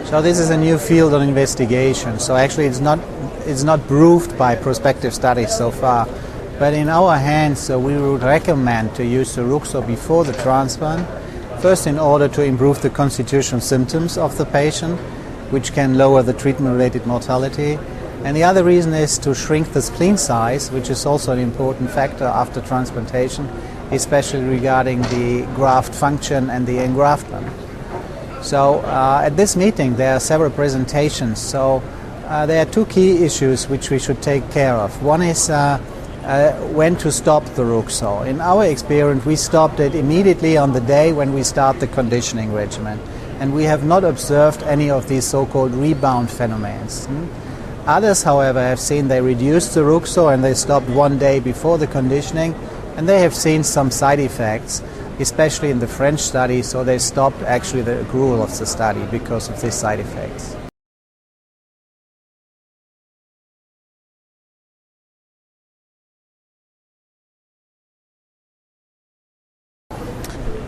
So this is a new field of investigation. So actually it's not proved by prospective studies so far. But in our hands, we would recommend to use the Ruxo before the transplant. First, in order to improve the constitutional symptoms of the patient, which can lower the treatment-related mortality. And the other reason is to shrink the spleen size, which is also an important factor after transplantation, especially regarding the graft function and the engraftment. So at this meeting there are several presentations. So there are two key issues which we should take care of. One is when to stop the Ruxo. In our experience, we stopped it immediately on the day when we start the conditioning regimen. And we have not observed any of these so-called rebound phenomena. Others, however, have seen they reduced the Ruxo and they stopped one day before the conditioning, and they have seen some side effects, especially in the French study, so they stopped actually the accrual of the study because of these side effects.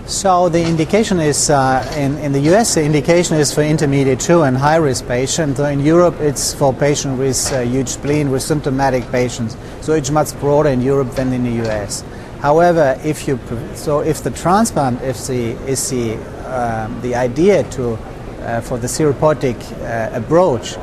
So the indication is, in the US, the indication is for intermediate 2 and high-risk patients. In Europe, it's for patients with huge spleen, with symptomatic patients. So it's much broader in Europe than in the US. However, if the transplant is the idea for the therapeutic approach,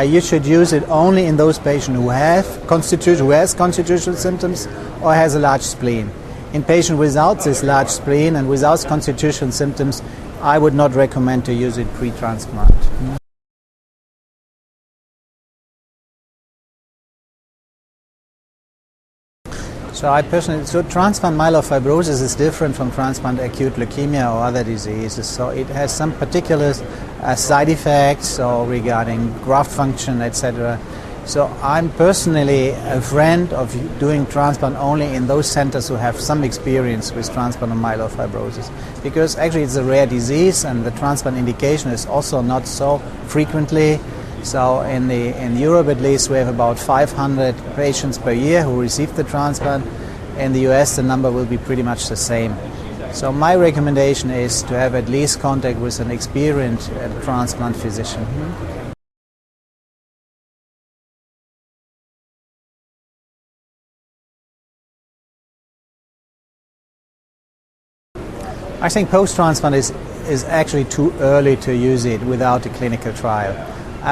you should use it only in those patients who has constitutional symptoms or has a large spleen. In patients without this large spleen and without constitutional symptoms, I would not recommend to use it pre-transplant. So transplant myelofibrosis is different from transplant acute leukemia or other diseases. So it has some particular side effects regarding graft function, etc. So I'm personally a friend of doing transplant only in those centers who have some experience with transplant of myelofibrosis, because actually it's a rare disease and the transplant indication is also not so frequently. So in Europe at least we have about 500 patients per year who receive the transplant. In the US the number will be pretty much the same. So my recommendation is to have at least contact with an experienced transplant physician. I think post-transplant is actually too early to use it without a clinical trial.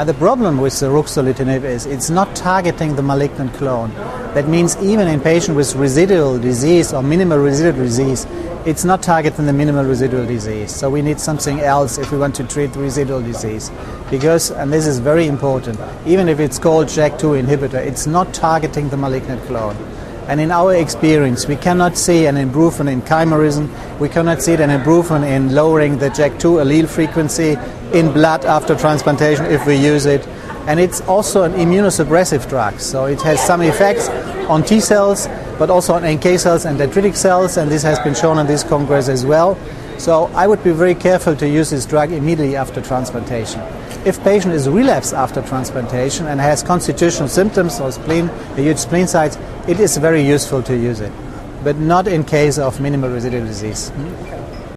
The problem with the ruxolitinib is it's not targeting the malignant clone. That means even in patients with residual disease or minimal residual disease, it's not targeting the minimal residual disease. So we need something else if we want to treat residual disease. Because, and this is very important, even if it's called JAK2 inhibitor, it's not targeting the malignant clone. And in our experience, we cannot see an improvement in chimerism, we cannot see an improvement in lowering the JAK2 allele frequency in blood after transplantation if we use it. And it's also an immunosuppressive drug, so it has some effects on T cells, but also on NK cells and dendritic cells, and this has been shown in this congress as well. So I would be very careful to use this drug immediately after transplantation. If patient is relapsed after transplantation and has constitutional symptoms or spleen, a huge spleen size, it is very useful to use it, but not in case of minimal residual disease.